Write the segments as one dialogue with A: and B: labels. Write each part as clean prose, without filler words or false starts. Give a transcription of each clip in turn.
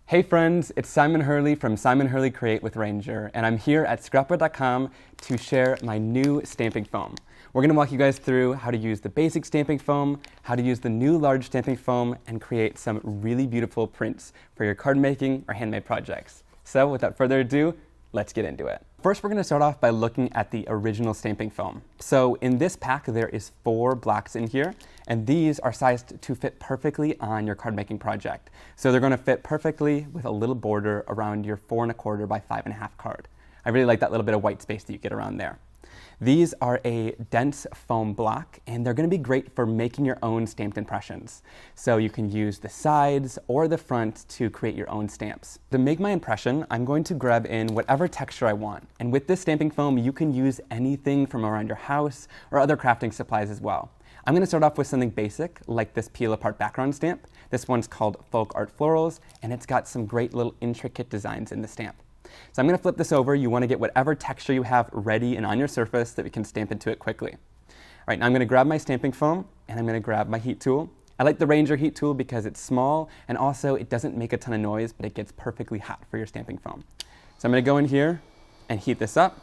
A: Hey friends, it's Simon Hurley from Simon Hurley Create with Ranger, and I'm here at Scrapbook.com to share my new stamping foam. We're going to walk you guys through how to use the basic stamping foam, how to use the new large stamping foam, and create some really beautiful prints for your card making or handmade projects. So without further ado, let's get into it. First, we're going to start off by looking at the original stamping foam. So in this pack, there is 4 blocks in here, and these are sized to fit perfectly on your card making project. So they're going to fit perfectly with a little border around your 4 1/4 by 5 1/2 card. I really like that little bit of white space that you get around there. These are a dense foam block, and they're going to be great for making your own stamped impressions. So you can use the sides or the front to create your own stamps. To make my impression, I'm going to grab in whatever texture I want. And with this stamping foam, you can use anything from around your house or other crafting supplies as well. I'm going to start off with something basic, like this peel-apart background stamp. This one's called Folk Art Florals, and it's got some great little intricate designs in the stamp. So I'm going to flip this over. You want to get whatever texture you have ready and on your surface that we can stamp into it quickly. All right, now I'm going to grab my stamping foam, and I'm going to grab my heat tool. I like the Ranger heat tool because it's small, and also it doesn't make a ton of noise, but it gets perfectly hot for your stamping foam. So I'm going to go in here and heat this up.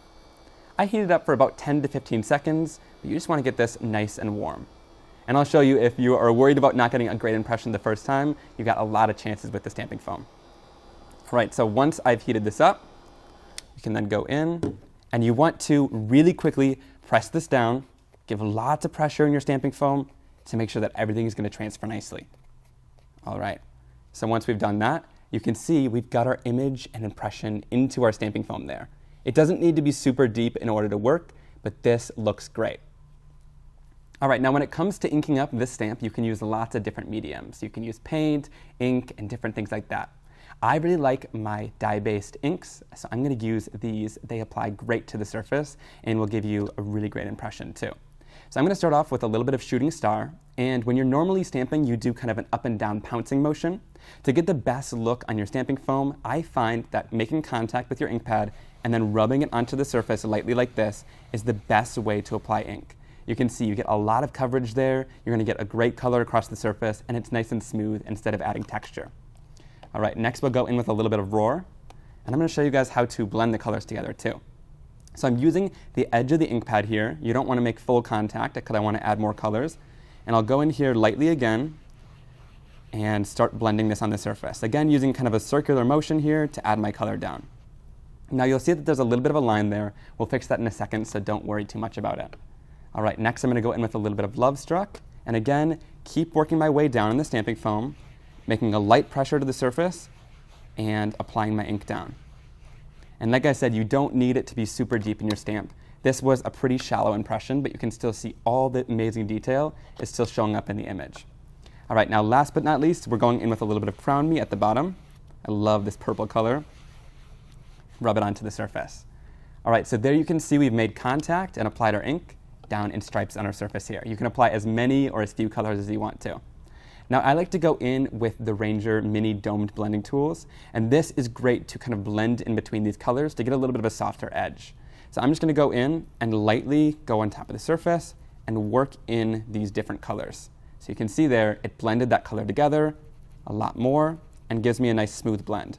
A: I heat it up for about 10 to 15 seconds, but you just want to get this nice and warm. And I'll show you, if you are worried about not getting a great impression the first time, you got a lot of chances with the stamping foam. All right, so once I've heated this up, you can then go in, and you want to really quickly press this down, give lots of pressure in your stamping foam to make sure that everything is going to transfer nicely. All right, so once we've done that, you can see we've got our image and impression into our stamping foam there. It doesn't need to be super deep in order to work, but this looks great. All right, now when it comes to inking up this stamp, you can use lots of different mediums. You can use paint, ink, and different things like that. I really like my dye-based inks, so I'm going to use these. They apply great to the surface and will give you a really great impression too. So I'm going to start off with a little bit of shooting star, and when you're normally stamping, you do kind of an up and down pouncing motion. To get the best look on your stamping foam, I find that making contact with your ink pad and then rubbing it onto the surface lightly like this is the best way to apply ink. You can see you get a lot of coverage there, you're going to get a great color across the surface, and it's nice and smooth instead of adding texture. All right, next we'll go in with a little bit of roar, and I'm going to show you guys how to blend the colors together too. So I'm using the edge of the ink pad here. You don't want to make full contact because I want to add more colors. And I'll go in here lightly again and start blending this on the surface. Again, using kind of a circular motion here to add my color down. Now you'll see that there's a little bit of a line there. We'll fix that in a second, so don't worry too much about it. All right, next I'm going to go in with a little bit of Love Struck, and again, keep working my way down in the stamping foam, making a light pressure to the surface and applying my ink down. And like I said, you don't need it to be super deep in your stamp. This was a pretty shallow impression, but you can still see all the amazing detail is still showing up in the image. All right, now last but not least, we're going in with a little bit of Crown Me at the bottom. I love this purple color. Rub it onto the surface. All right, so there you can see we've made contact and applied our ink down in stripes on our surface here. You can apply as many or as few colors as you want to. Now I like to go in with the Ranger mini domed blending tools, and this is great to kind of blend in between these colors to get a little bit of a softer edge. So I'm just going to go in and lightly go on top of the surface and work in these different colors. So you can see there, it blended that color together a lot more and gives me a nice smooth blend.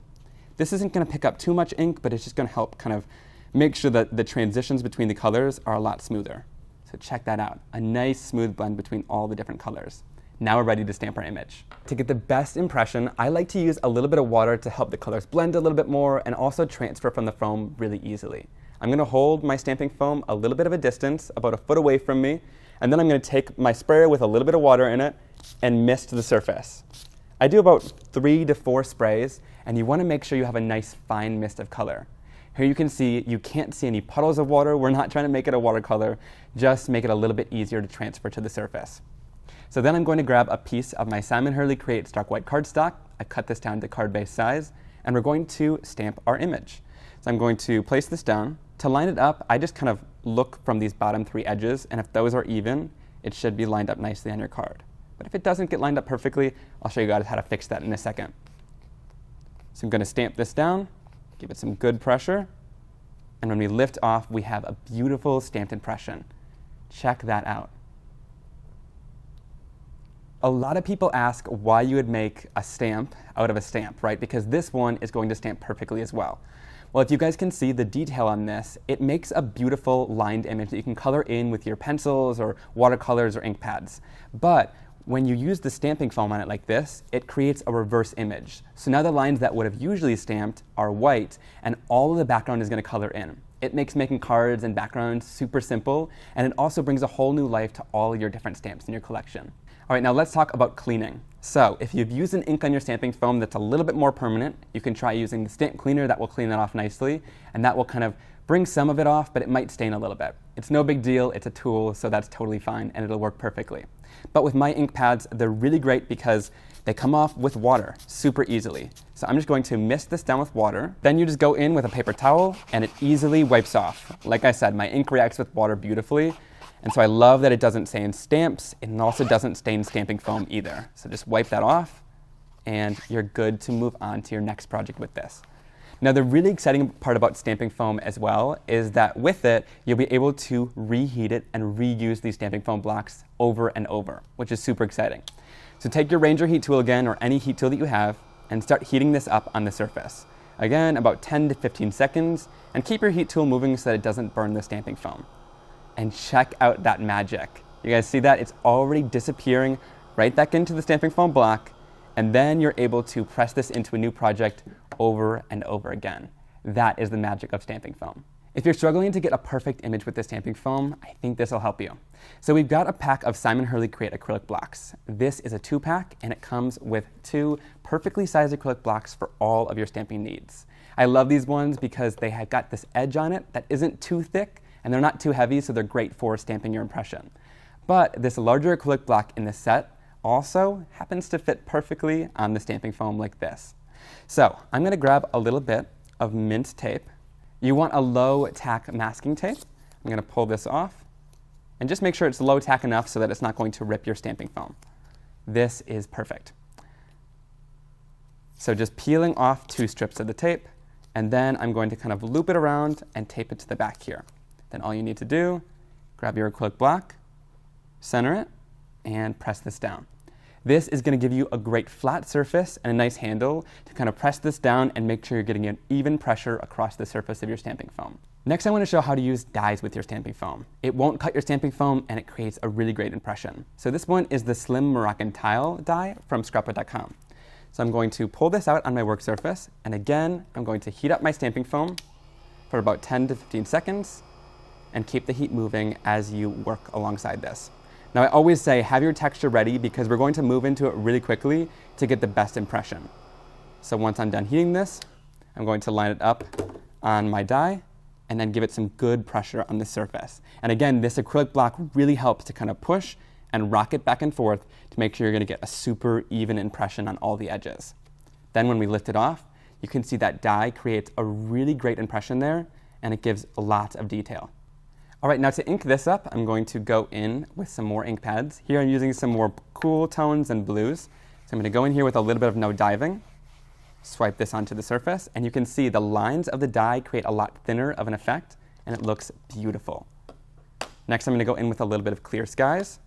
A: This isn't going to pick up too much ink, but it's just going to help kind of make sure that the transitions between the colors are a lot smoother. So check that out, a nice smooth blend between all the different colors. Now we're ready to stamp our image. To get the best impression, I like to use a little bit of water to help the colors blend a little bit more and also transfer from the foam really easily. I'm going to hold my stamping foam a little bit of a distance, about a foot away from me, and then I'm going to take my sprayer with a little bit of water in it and mist the surface. I do about 3 to 4 sprays, and you want to make sure you have a nice fine mist of color. Here you can see, you can't see any puddles of water. We're not trying to make it a watercolor, just make it a little bit easier to transfer to the surface. So then I'm going to grab a piece of my Simon Hurley Create Stark White cardstock. I cut this down to card-based size, and we're going to stamp our image. So I'm going to place this down. To line it up, I just kind of look from these bottom 3 edges, and if those are even, it should be lined up nicely on your card. But if it doesn't get lined up perfectly, I'll show you guys how to fix that in a second. So I'm going to stamp this down, give it some good pressure, and when we lift off, we have a beautiful stamped impression. Check that out. A lot of people ask why you would make a stamp out of a stamp, right? Because this one is going to stamp perfectly as well. Well, if you guys can see the detail on this, it makes a beautiful lined image that you can color in with your pencils or watercolors or ink pads. But when you use the stamping foam on it like this, it creates a reverse image. So now the lines that would have usually stamped are white, and all of the background is going to color in. It makes making cards and backgrounds super simple, and it also brings a whole new life to all your different stamps in your collection. All right, now let's talk about cleaning. So if you've used an ink on your stamping foam that's a little bit more permanent, you can try using the stamp cleaner. That will clean that off nicely, and that will kind of bring some of it off, but it might stain a little bit. It's no big deal, it's a tool, so that's totally fine, and it'll work perfectly. But with my ink pads, they're really great because they come off with water super easily. So I'm just going to mist this down with water. Then you just go in with a paper towel, and it easily wipes off. Like I said, my ink reacts with water beautifully, and so I love that it doesn't stain stamps, and it also doesn't stain stamping foam either. So just wipe that off, and you're good to move on to your next project with this. Now, the really exciting part about stamping foam as well is that with it, you'll be able to reheat it and reuse these stamping foam blocks over and over, which is super exciting. So take your Ranger heat tool again, or any heat tool that you have, and start heating this up on the surface. Again, about 10 to 15 seconds, and keep your heat tool moving so that it doesn't burn the stamping foam. And check out that magic. You guys see that? It's already disappearing right back into the stamping foam block, and then you're able to press this into a new project over and over again. That is the magic of stamping foam. If you're struggling to get a perfect image with the stamping foam, I think this will help you. So we've got a pack of Simon Hurley Create acrylic blocks. This is a 2-pack, and it comes with 2 perfectly sized acrylic blocks for all of your stamping needs. I love these ones because they have got this edge on it that isn't too thick, and they're not too heavy, so they're great for stamping your impression. But this larger acrylic block in the set also happens to fit perfectly on the stamping foam like this. So I'm going to grab a little bit of mint tape. You want a low tack masking tape. I'm going to pull this off, and just make sure it's low tack enough so that it's not going to rip your stamping foam. This is perfect. So just peeling off 2 strips of the tape, and then I'm going to kind of loop it around and tape it to the back here. Then all you need to do, grab your acrylic block, center it, and press this down. This is going to give you a great flat surface and a nice handle to kind of press this down and make sure you're getting an even pressure across the surface of your stamping foam. Next, I want to show how to use dies with your stamping foam. It won't cut your stamping foam, and it creates a really great impression. So this one is the Slim Moroccan Tile die from Scrapbook.com. So I'm going to pull this out on my work surface, and again, I'm going to heat up my stamping foam for about 10 to 15 seconds, and keep the heat moving as you work alongside this. Now, I always say have your texture ready because we're going to move into it really quickly to get the best impression. So once I'm done heating this, I'm going to line it up on my die and then give it some good pressure on the surface. And again, this acrylic block really helps to kind of push and rock it back and forth to make sure you're going to get a super even impression on all the edges. Then when we lift it off, you can see that die creates a really great impression there, and it gives a lot of detail. All right, now to ink this up, I'm going to go in with some more ink pads. Here I'm using some more cool tones and blues. So I'm going to go in here with a little bit of no diving, swipe this onto the surface, and you can see the lines of the die create a lot thinner of an effect, and it looks beautiful. Next, I'm going to go in with a little bit of clear skies,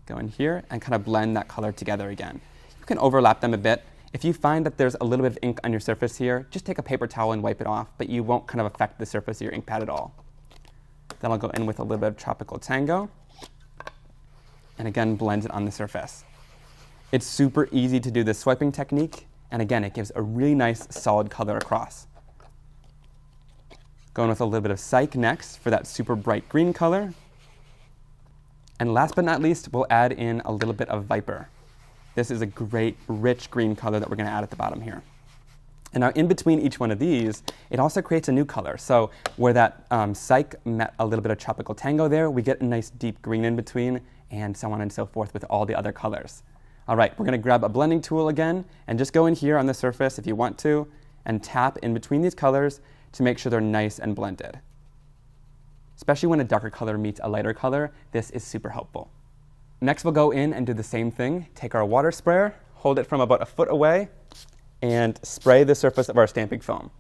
A: go in here, and kind of blend that color together again. You can overlap them a bit. If you find that there's a little bit of ink on your surface here, just take a paper towel and wipe it off, but you won't kind of affect the surface of your ink pad at all. Then I'll go in with a little bit of Tropical Tango, and again, blend it on the surface. It's super easy to do this swiping technique, and again, it gives a really nice solid color across. Going with a little bit of Psych next for that super bright green color. And last but not least, we'll add in a little bit of Viper. This is a great, rich green color that we're going to add at the bottom here. And now in between each one of these, it also creates a new color. So where that Psych met a little bit of Tropical Tango there, we get a nice deep green in between, and so on and so forth with all the other colors. All right, we're going to grab a blending tool again, and just go in here on the surface if you want to, and tap in between these colors to make sure they're nice and blended. Especially when a darker color meets a lighter color, this is super helpful. Next, we'll go in and do the same thing. Take our water sprayer, hold it from about a foot away, and spray the surface of our stamping foam.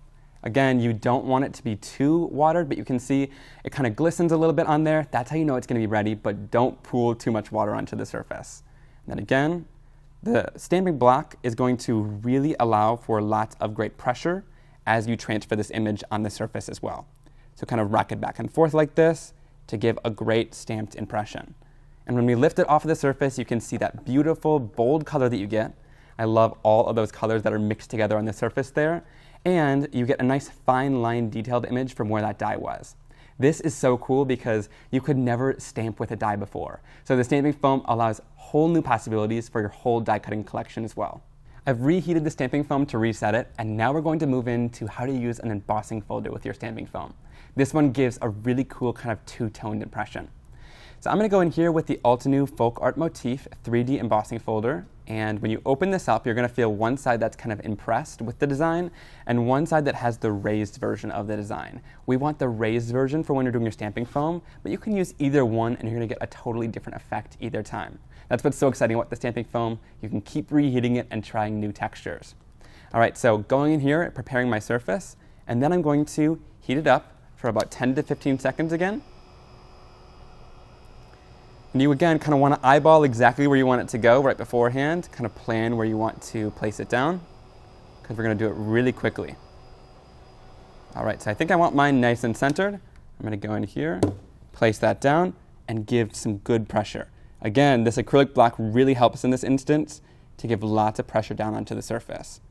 A: Again, you don't want it to be too watered, but you can see it kind of glistens a little bit on there. That's how you know it's going to be ready, but don't pool too much water onto the surface. Then again, the stamping block is going to really allow for lots of great pressure as you transfer this image on the surface as well. So kind of rock it back and forth like this to give a great stamped impression. And when we lift it off of the surface, you can see that beautiful, bold color that you get. I love all of those colors that are mixed together on the surface there. And you get a nice fine line detailed image from where that die was. This is so cool because you could never stamp with a die before. So the stamping foam allows whole new possibilities for your whole die cutting collection as well. I've reheated the stamping foam to reset it, and now we're going to move into how to use an embossing folder with your stamping foam. This one gives a really cool kind of two-toned impression. So I'm going to go in here with the Altenew Folk Art Motif 3D embossing folder, and when you open this up, you're going to feel one side that's kind of impressed with the design, and one side that has the raised version of the design. We want the raised version for when you're doing your stamping foam, but you can use either one and you're going to get a totally different effect either time. That's what's so exciting about the stamping foam. You can keep reheating it and trying new textures. All right, so going in here, preparing my surface, and then I'm going to heat it up for about 10 to 15 seconds again. And you again kind of want to eyeball exactly where you want it to go right beforehand, kind of plan where you want to place it down, because we're going to do it really quickly. All right, so I think I want mine nice and centered. I'm going to go in here, place that down, and give some good pressure. Again, this acrylic block really helps in this instance to give lots of pressure down onto the surface.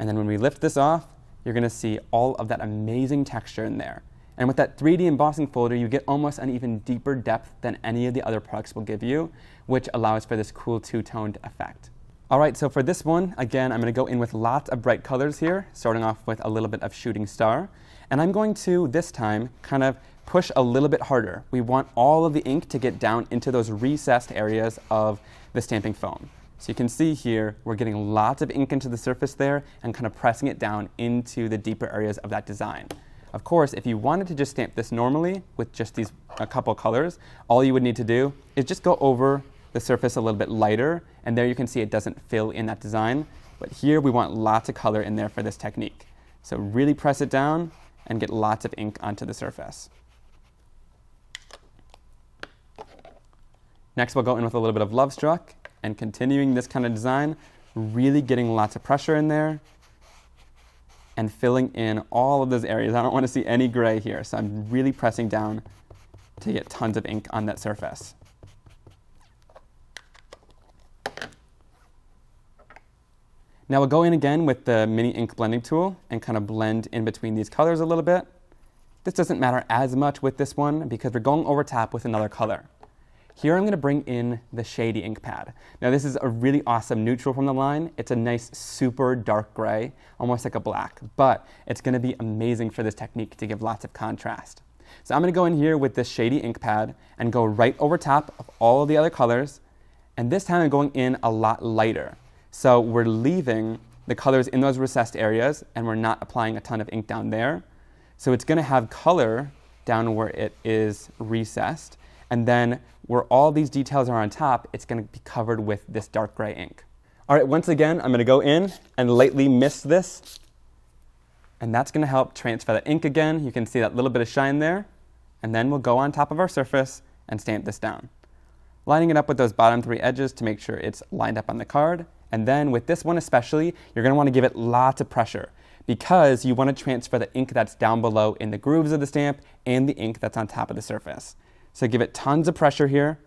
A: And then when we lift this off, you're going to see all of that amazing texture in there. And with that 3D embossing folder, you get almost an even deeper depth than any of the other products will give you, which allows for this cool two-toned effect. All right, so for this one, again, I'm going to go in with lots of bright colors here, starting off with a little bit of shooting star. And I'm going to, this time, kind of push a little bit harder. We want all of the ink to get down into those recessed areas of the stamping foam. So you can see here, we're getting lots of ink into the surface there and kind of pressing it down into the deeper areas of that design. Of course, if you wanted to just stamp this normally with just these a couple colors, all you would need to do is just go over the surface a little bit lighter, and there you can see it doesn't fill in that design. But here we want lots of color in there for this technique. So really press it down and get lots of ink onto the surface. Next, we'll go in with a little bit of Love Struck and continuing this kind of design, really getting lots of pressure in there and filling in all of those areas. I don't want to see any gray here, so I'm really pressing down to get tons of ink on that surface. Now we'll go in again with the mini ink blending tool and kind of blend in between these colors a little bit. This doesn't matter as much with this one because we're going over top with another color. Here I'm going to bring in the Shady ink pad. Now this is a really awesome neutral from the line. It's a nice super dark gray, almost like a black, but it's going to be amazing for this technique to give lots of contrast. So I'm going to go in here with this Shady ink pad and go right over top of all of the other colors, and this time I'm going in a lot lighter. So we're leaving the colors in those recessed areas and we're not applying a ton of ink down there. So it's going to have color down where it is recessed, and then where all these details are on top, it's going to be covered with this dark gray ink. All right, once again, I'm going to go in and lightly mist this, and that's going to help transfer that ink again. You can see that little bit of shine there, and then we'll go on top of our surface and stamp this down. Lining it up with those bottom three edges to make sure it's lined up on the card, and then with this one especially, you're going to want to give it lots of pressure because you want to transfer the ink that's down below in the grooves of the stamp and the ink that's on top of the surface. So give it tons of pressure here.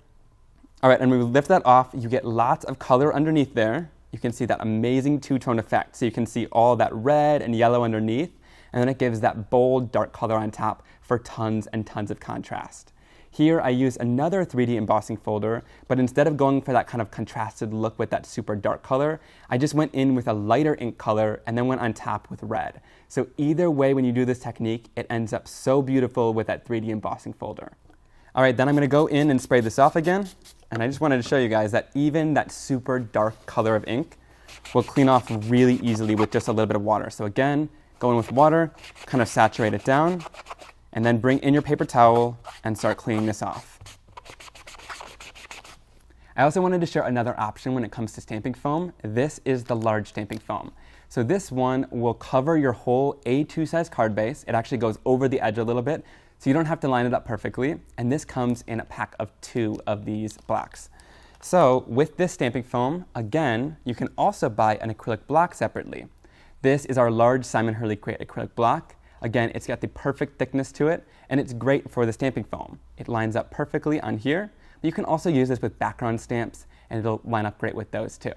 A: All right, and when we lift that off, you get lots of color underneath there. You can see that amazing two-tone effect. So you can see all that red and yellow underneath, and then it gives that bold dark color on top for tons and tons of contrast. Here I use another 3D embossing folder, but instead of going for that kind of contrasted look with that super dark color, I just went in with a lighter ink color and then went on top with red. So either way, when you do this technique, it ends up so beautiful with that 3D embossing folder. All right, then I'm going to go in and spray this off again. And I just wanted to show you guys that even that super dark color of ink will clean off really easily with just a little bit of water. So again, go in with water, kind of saturate it down, and then bring in your paper towel and start cleaning this off. I also wanted to share another option when it comes to stamping foam. This is the large stamping foam. So this one will cover your whole A2 size card base. It actually goes over the edge a little bit, so you don't have to line it up perfectly. And this comes in a pack of 2 of these blocks. So with this stamping foam, again, you can also buy an acrylic block separately. This is our large Simon Hurley Create acrylic block. Again, it's got the perfect thickness to it, and it's great for the stamping foam. It lines up perfectly on here, but you can also use this with background stamps, and it'll line up great with those too.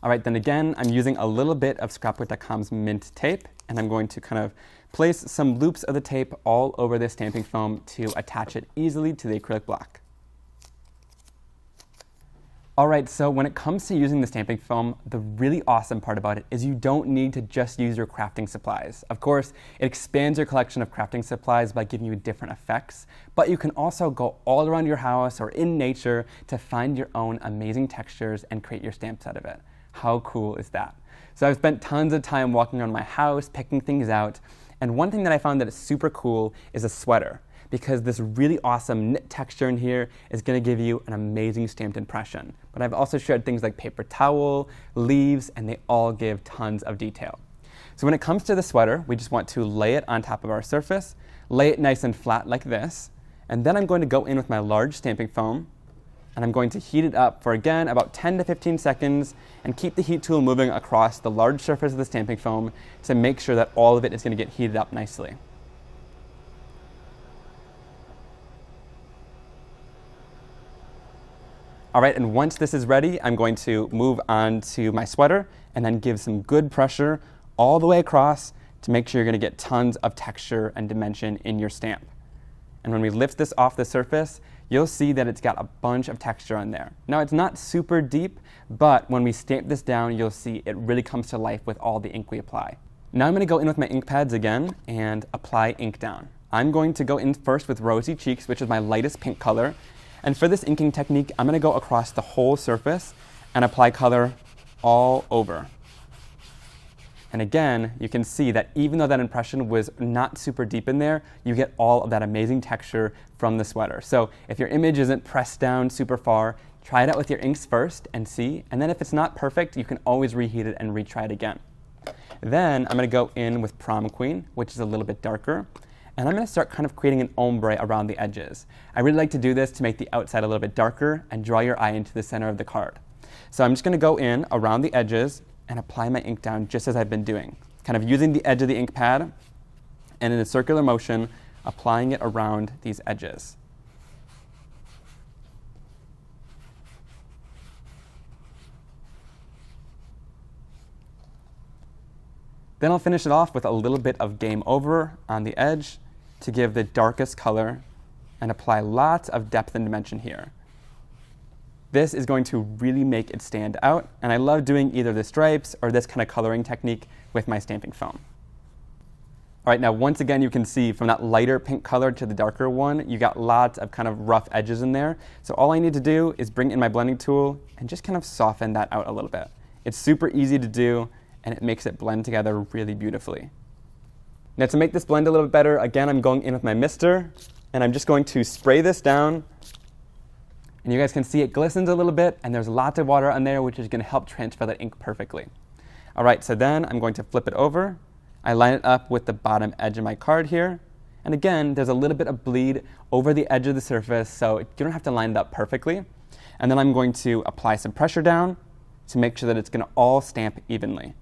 A: All right, then again, I'm using a little bit of Scrapbook.com's mint tape, and I'm going to kind of place some loops of the tape all over this stamping foam to attach it easily to the acrylic block. All right, so when it comes to using the stamping foam, the really awesome part about it is you don't need to just use your crafting supplies. Of course, it expands your collection of crafting supplies by giving you different effects, but you can also go all around your house or in nature to find your own amazing textures and create your stamps out of it. How cool is that? So I've spent tons of time walking around my house, picking things out, and one thing that I found that is super cool is a sweater, because this really awesome knit texture in here is going to give you an amazing stamped impression. But I've also shared things like paper towel, leaves, and they all give tons of detail. So when it comes to the sweater, we just want to lay it on top of our surface, lay it nice and flat like this, and then I'm going to go in with my large stamping foam, and I'm going to heat it up for, again, about 10 to 15 seconds, and keep the heat tool moving across the large surface of the stamping foam to make sure that all of it is going to get heated up nicely. All right, and once this is ready, I'm going to move on to my sweater and then give some good pressure all the way across to make sure you're going to get tons of texture and dimension in your stamp. And when we lift this off the surface, you'll see that it's got a bunch of texture on there. Now, it's not super deep, but when we stamp this down, you'll see it really comes to life with all the ink we apply. Now I'm going to go in with my ink pads again and apply ink down. I'm going to go in first with Rosy Cheeks, which is my lightest pink color. And for this inking technique, I'm going to go across the whole surface and apply color all over. And again, you can see that even though that impression was not super deep in there, you get all of that amazing texture from the sweater. So if your image isn't pressed down super far, try it out with your inks first and see. And then if it's not perfect, you can always reheat it and retry it again. Then I'm going to go in with Prom Queen, which is a little bit darker. And I'm going to start kind of creating an ombre around the edges. I really like to do this to make the outside a little bit darker and draw your eye into the center of the card. So I'm just going to go in around the edges and apply my ink down just as I've been doing, kind of using the edge of the ink pad and in a circular motion, applying it around these edges. Then I'll finish it off with a little bit of Game Over on the edge to give the darkest color and apply lots of depth and dimension here. This is going to really make it stand out, and I love doing either the stripes or this kind of coloring technique with my stamping foam. All right, now once again you can see from that lighter pink color to the darker one, you got lots of kind of rough edges in there. So all I need to do is bring in my blending tool and just kind of soften that out a little bit. It's super easy to do, and it makes it blend together really beautifully. Now to make this blend a little bit better, again, I'm going in with my mister, and I'm just going to spray this down. And you guys can see it glistens a little bit, and there's lots of water on there, which is going to help transfer that ink perfectly. All right, so then I'm going to flip it over. I line it up with the bottom edge of my card here. And again, there's a little bit of bleed over the edge of the surface, so you don't have to line it up perfectly. And then I'm going to apply some pressure down to make sure that it's going to all stamp evenly.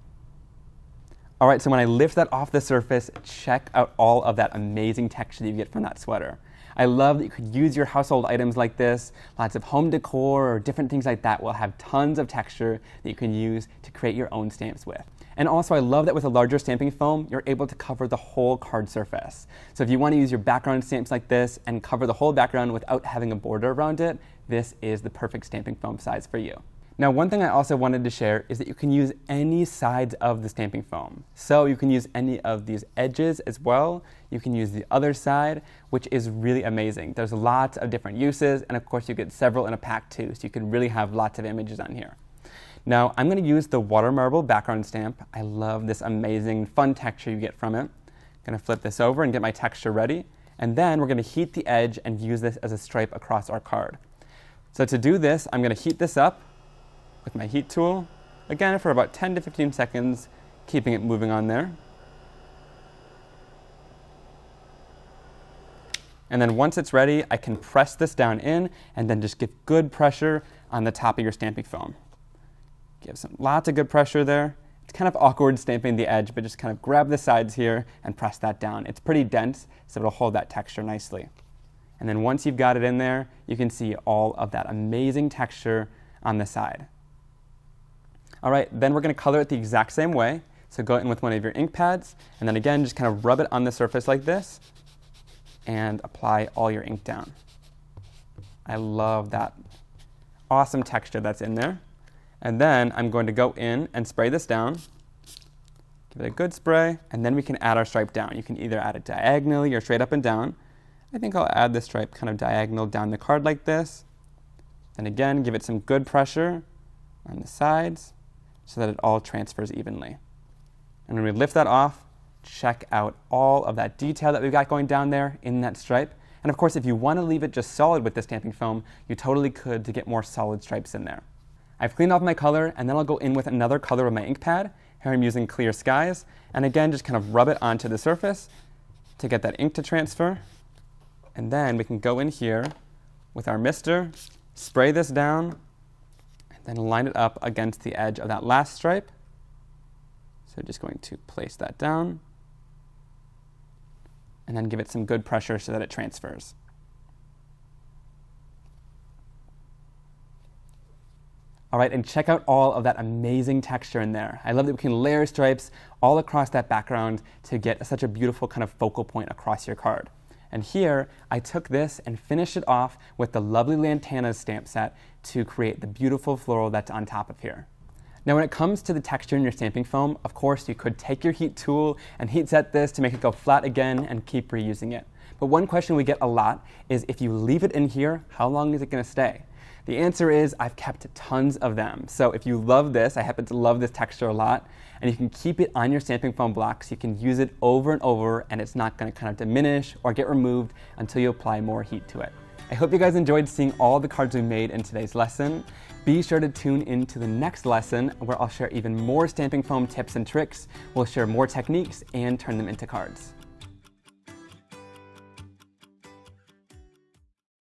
A: All right, so when I lift that off the surface, check out all of that amazing texture that you get from that sweater. I love that you could use your household items like this. Lots of home decor or different things like that will have tons of texture that you can use to create your own stamps with. And also, I love that with a larger stamping foam, you're able to cover the whole card surface. So if you want to use your background stamps like this and cover the whole background without having a border around it, this is the perfect stamping foam size for you. Now, one thing I also wanted to share is that you can use any sides of the stamping foam. So you can use any of these edges as well. You can use the other side, which is really amazing. There's lots of different uses, and of course you get several in a pack too, so you can really have lots of images on here. Now, I'm going to use the water marble background stamp. I love this amazing fun texture you get from it. I'm going to flip this over and get my texture ready, and then we're going to heat the edge and use this as a stripe across our card. So to do this, I'm going to heat this up with my heat tool, again for about 10 to 15 seconds, keeping it moving on there. And then once it's ready, I can press this down in and then just give good pressure on the top of your stamping foam. Give lots of good pressure there. It's kind of awkward stamping the edge, but just kind of grab the sides here and press that down. It's pretty dense, so it'll hold that texture nicely. And then once you've got it in there, you can see all of that amazing texture on the side. All right, then we're going to color it the exact same way. So go in with one of your ink pads, and then again, just kind of rub it on the surface like this, and apply all your ink down. I love that awesome texture that's in there. And then I'm going to go in and spray this down. Give it a good spray, and then we can add our stripe down. You can either add it diagonally or straight up and down. I think I'll add this stripe kind of diagonal down the card like this. And again, give it some good pressure on the sides so that it all transfers evenly. And when we lift that off, check out all of that detail that we've got going down there in that stripe. And of course, if you want to leave it just solid with the stamping foam, you totally could to get more solid stripes in there. I've cleaned off my color, and then I'll go in with another color with my ink pad. Here I'm using Clear Skies. And again, just kind of rub it onto the surface to get that ink to transfer. And then we can go in here with our mister, spray this down, and then line it up against the edge of that last stripe. So just going to place that down, and then give it some good pressure so that it transfers. All right, and check out all of that amazing texture in there. I love that we can layer stripes all across that background to get such a beautiful kind of focal point across your card. And here, I took this and finished it off with the lovely Lantanas stamp set to create the beautiful floral that's on top of here. Now when it comes to the texture in your stamping foam, of course you could take your heat tool and heat set this to make it go flat again and keep reusing it. But one question we get a lot is, if you leave it in here, how long is it going to stay? The answer is, I've kept tons of them. So if you love this, I happen to love this texture a lot, and you can keep it on your stamping foam blocks. You can use it over and over, and it's not going to kind of diminish or get removed until you apply more heat to it. I hope you guys enjoyed seeing all the cards we made in today's lesson. Be sure to tune in to the next lesson, where I'll share even more stamping foam tips and tricks. We'll share more techniques and turn them into cards.